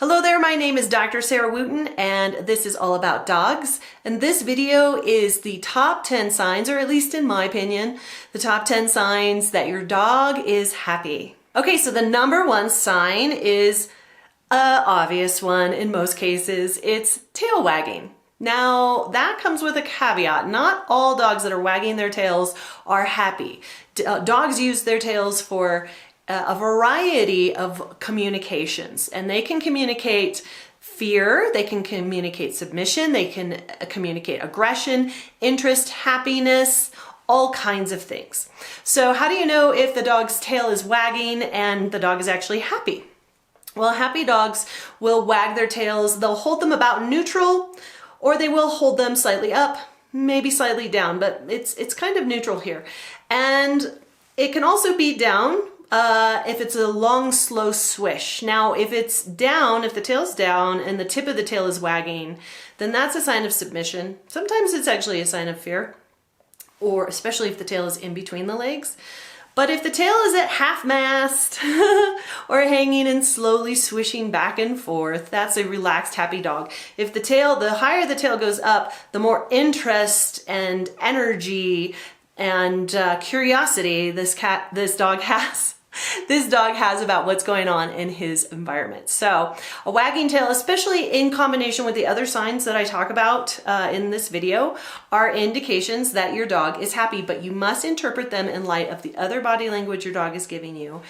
Hello there, my name is Dr. Sarah Wooten and this is all about dogs. And this video is the top 10 signs, or at least in my opinion, the top 10 signs that your dog is happy. Okay, so the number one sign is an obvious one in most cases. It's tail wagging. Now that comes with a caveat. Not all dogs that are wagging their tails are happy. Dogs use their tails for a variety of communications, and they can communicate fear, they can communicate submission, they can communicate aggression, interest, happiness, all kinds of things. So how do you know if the dog's tail is wagging and the dog is actually happy? Well, happy dogs will wag their tails. They'll hold them about neutral, or they will hold them slightly up, maybe slightly down, but it's kind of neutral here. And it can also be down if it's a long, slow swish. Now, if it's down, if the tail's down and the tip of the tail is wagging, then that's a sign of submission. Sometimes it's actually a sign of fear, or especially if the tail is in between the legs. But if the tail is at half-mast or hanging and slowly swishing back and forth, that's a relaxed, happy dog. If the tail, the higher the tail goes up, the more interest and energy and curiosity this dog has about what's going on in his environment. So a wagging tail, especially in combination with the other signs that I talk about in this video, are indications that your dog is happy, but you must interpret them in light of the other body language your dog is giving you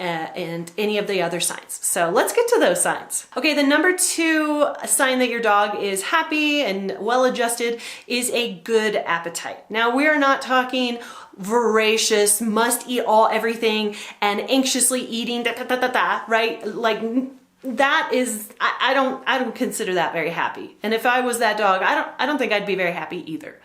and any of the other signs. So let's get to those signs. Okay, the number two sign that your dog is happy and well-adjusted is a good appetite. Now, we are not talking voracious, must eat everything and anxiously eating, right? Like that is, I don't consider that very happy. And if I was that dog, I don't think I'd be very happy either.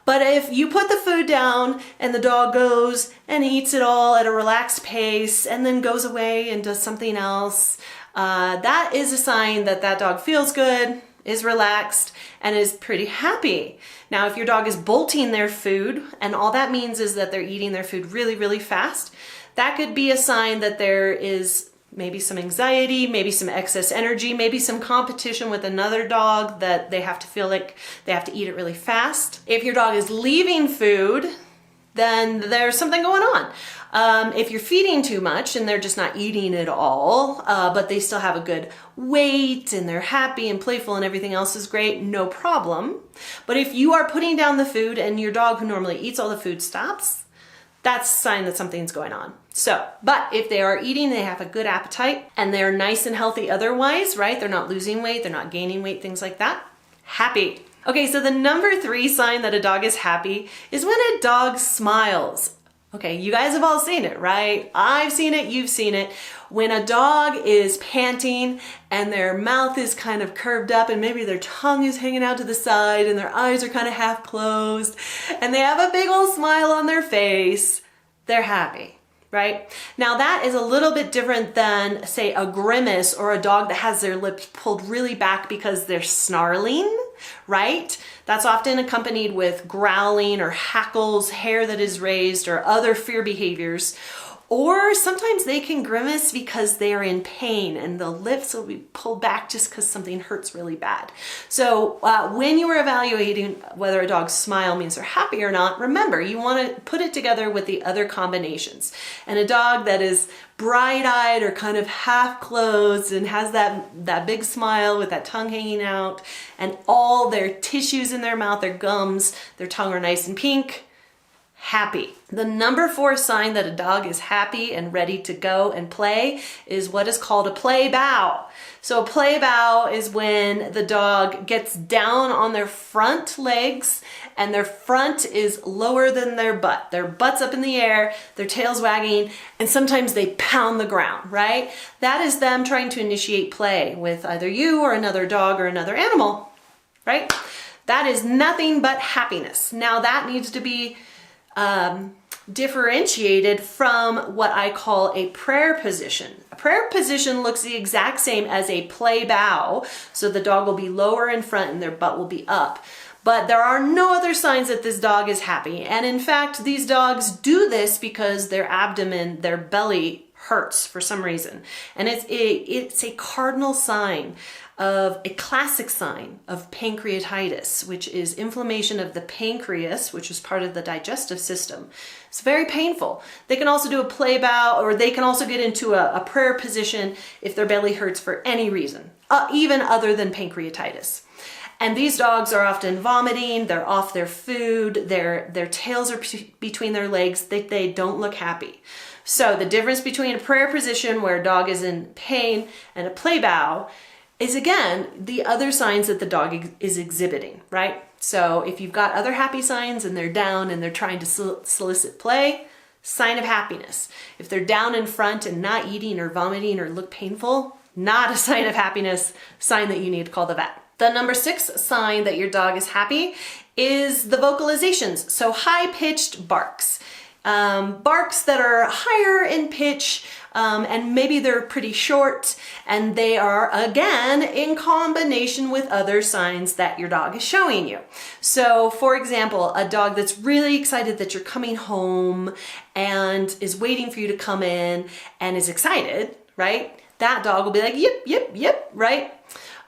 But if you put the food down and the dog goes and eats it all at a relaxed pace and then goes away and does something else, that is a sign that that dog feels good, is relaxed, and is pretty happy. Now, if your dog is bolting their food and all that means is that they're eating their food really, really fast, that could be a sign that there is maybe some anxiety, maybe some excess energy, maybe some competition with another dog that they have to feel like they have to eat it really fast. If your dog is leaving food, then there's something going on. If you're feeding too much and they're just not eating it all, but they still have a good weight and they're happy and playful and everything else is great, no problem. But if you are putting down the food and your dog who normally eats all the food stops, that's a sign that something's going on. So, but if they are eating, they have a good appetite and they're nice and healthy otherwise, right? They're not losing weight, they're not gaining weight, things like that. Happy. Okay, so the number three sign that a dog is happy is when a dog smiles. Okay, you guys have all seen it, right? I've seen it, you've seen it. When a dog is panting and their mouth is kind of curved up and maybe their tongue is hanging out to the side and their eyes are kind of half closed and they have a big old smile on their face, they're happy, right? Now that is a little bit different than, say, a grimace or a dog that has their lips pulled really back because they're snarling, right? That's often accompanied with growling or hackles, hair that is raised, or other fear behaviors. Or sometimes they can grimace because they are in pain and the lips will be pulled back just because something hurts really bad. So when you are evaluating whether a dog's smile means they're happy or not, remember, you want to put it together with the other combinations. And a dog that is bright-eyed or kind of half closed and has that big smile with that tongue hanging out and all their tissues in their mouth, their gums, their tongue are nice and pink, happy. The number four sign that a dog is happy and ready to go and play is what is called a play bow. So a play bow is when the dog gets down on their front legs and their front is lower than their butt. Their butt's up in the air, their tail's wagging, and sometimes they pound the ground, right? That is them trying to initiate play with either you or another dog or another animal, right? That is nothing but happiness. Now that needs to be differentiated from what I call a prayer position. A prayer position looks the exact same as a play bow, so the dog will be lower in front and their butt will be up. But there are no other signs that this dog is happy. And in fact, these dogs do this because their abdomen, their belly hurts for some reason. And it's a cardinal sign of a classic sign of pancreatitis, which is inflammation of the pancreas, which is part of the digestive system. It's very painful. They can also do a play bow, or they can also get into a prayer position if their belly hurts for any reason, even other than pancreatitis. And these dogs are often vomiting, they're off their food, their tails are between their legs, they don't look happy. So the difference between a prayer position where a dog is in pain and a play bow is, again, the other signs that the dog is exhibiting, right? So if you've got other happy signs and they're down and they're trying to solicit play, sign of happiness. If they're down in front and not eating or vomiting or look painful, not a sign of happiness, sign that you need to call the vet. The number 6 sign that your dog is happy is the vocalizations, so high-pitched barks. Barks that are higher in pitch, and maybe they're pretty short, and they are, again, in combination with other signs that your dog is showing you. So, for example, a dog that's really excited that you're coming home and is waiting for you to come in and is excited, right? That dog will be like, yip, yip, yip, right?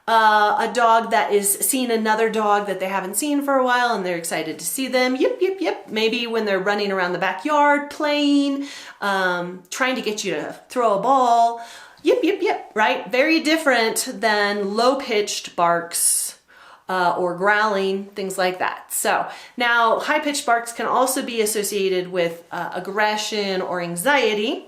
A dog that is seeing another dog that they haven't seen for a while and they're excited to see them, yip, yip, yip. Maybe when they're running around the backyard, playing, trying to get you to throw a ball, yip, yip, yip, right? Very different than low-pitched barks or growling, things like that. So now high-pitched barks can also be associated with aggression or anxiety.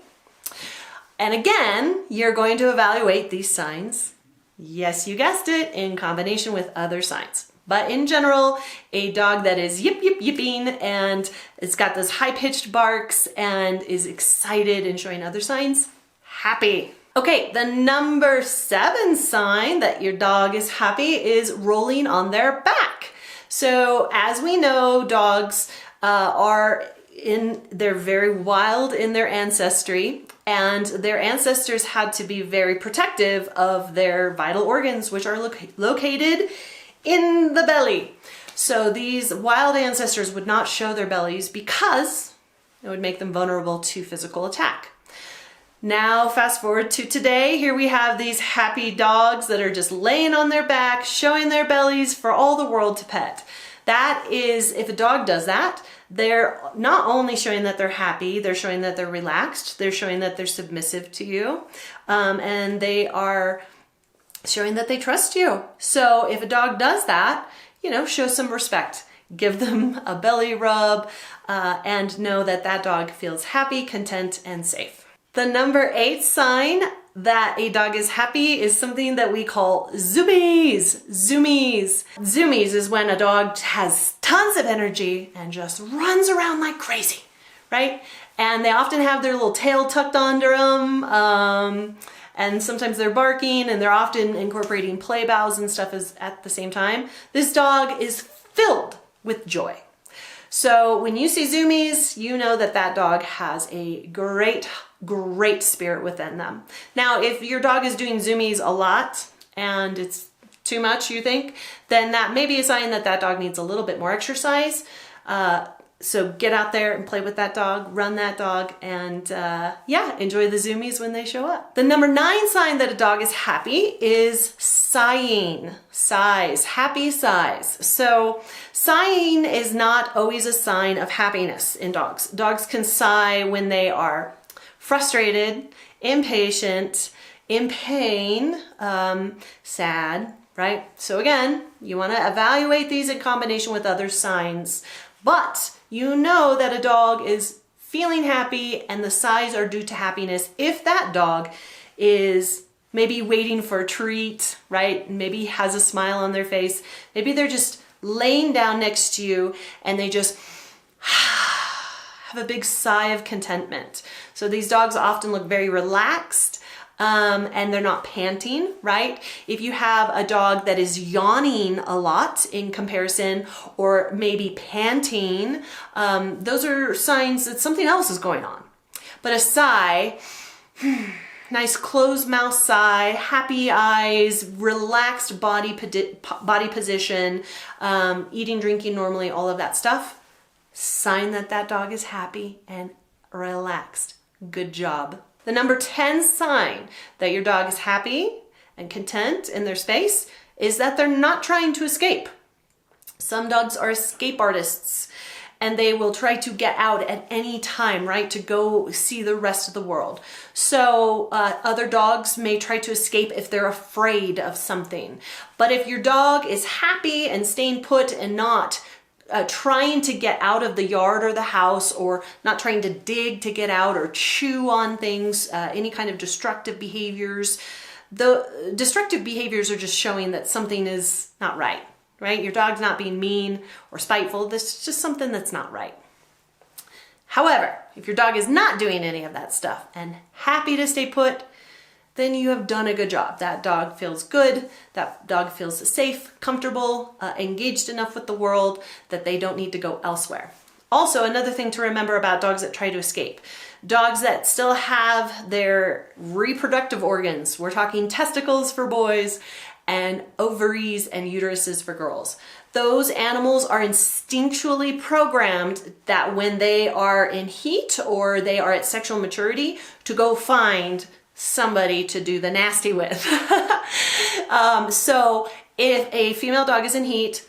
And again, you're going to evaluate these signs. Yes, you guessed it, in combination with other signs. But in general, a dog that is yip, yip, yipping and it's got those high-pitched barks and is excited and showing other signs, happy. Okay, the number 7 sign that your dog is happy is rolling on their back. So as we know, dogs they're very wild in their ancestry, and their ancestors had to be very protective of their vital organs, which are located in the belly. So these wild ancestors would not show their bellies because it would make them vulnerable to physical attack. Now, fast forward to today, here we have these happy dogs that are just laying on their back, showing their bellies for all the world to pet. That is, if a dog does that, they're not only showing that they're happy, they're showing that they're relaxed, they're showing that they're submissive to you, and they are showing that they trust you. So if a dog does that, show some respect. Give them a belly rub, and know that that dog feels happy, content, and safe. The number 8 sign that a dog is happy is something that we call zoomies. Zoomies. Zoomies is when a dog has tons of energy and just runs around like crazy, right? And they often have their little tail tucked under them, and sometimes they're barking, and they're often incorporating play bows and stuff at the same time. This dog is filled with joy. So when you see zoomies, you know that that dog has a great spirit within them. Now, if your dog is doing zoomies a lot and it's too much, you think, then that may be a sign that that dog needs a little bit more exercise. So get out there and play with that dog, run that dog, and enjoy the zoomies when they show up. The number 9 sign that a dog is happy is sighing. Sighs, happy sighs. So sighing is not always a sign of happiness in dogs. Dogs can sigh when they are frustrated, impatient, in pain, sad, right? So again, you want to evaluate these in combination with other signs, but you know that a dog is feeling happy and the sighs are due to happiness if that dog is maybe waiting for a treat, right? Maybe has a smile on their face. Maybe they're just laying down next to you and they just have a big sigh of contentment. So these dogs often look very relaxed, and they're not panting, right? If you have a dog that is yawning a lot in comparison, or maybe panting, those are signs that something else is going on. But a sigh, nice closed mouth sigh, happy eyes, relaxed body position, eating, drinking normally, all of that stuff, sign that that dog is happy and relaxed. Good job. The number 10 sign that your dog is happy and content in their space is that they're not trying to escape. Some dogs are escape artists and they will try to get out at any time, right, to go see the rest of the world. So other dogs may try to escape if they're afraid of something. But if your dog is happy and staying put and not trying to get out of the yard or the house, or not trying to dig to get out or chew on things, any kind of destructive behaviors, the destructive behaviors are just showing that something is not right. Right? Your dog's not being mean or spiteful. This is just something that's not right. However, if your dog is not doing any of that stuff and happy to stay put, then you have done a good job. That dog feels good. That dog feels safe, comfortable, engaged enough with the world that they don't need to go elsewhere. Also, another thing to remember about dogs that try to escape. Dogs that still have their reproductive organs, we're talking testicles for boys, and ovaries and uteruses for girls. Those animals are instinctually programmed that when they are in heat or they are at sexual maturity to go find somebody to do the nasty with. So if a female dog is in heat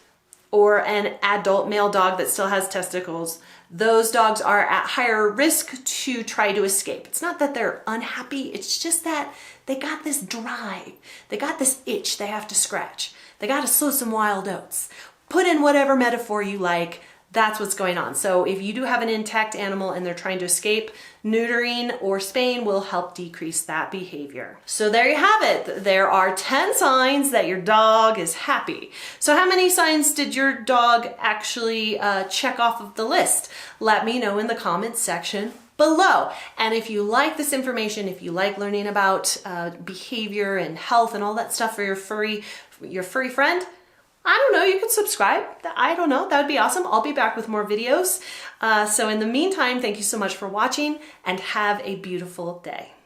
or an adult male dog that still has testicles, those dogs are at higher risk to try to escape. It's not that they're unhappy, it's just that they got this drive. They got this itch they have to scratch. They got to sow some wild oats. Put in whatever metaphor you like. That's what's going on. So if you do have an intact animal and they're trying to escape, neutering or spaying will help decrease that behavior. So there you have it. There are 10 signs that your dog is happy. So how many signs did your dog actually check off of the list? Let me know in the comments section below. And if you like this information, if you like learning about behavior and health and all that stuff for your furry friend, I don't know, you could subscribe. I don't know, that would be awesome. I'll be back with more videos. So in the meantime, thank you so much for watching and have a beautiful day.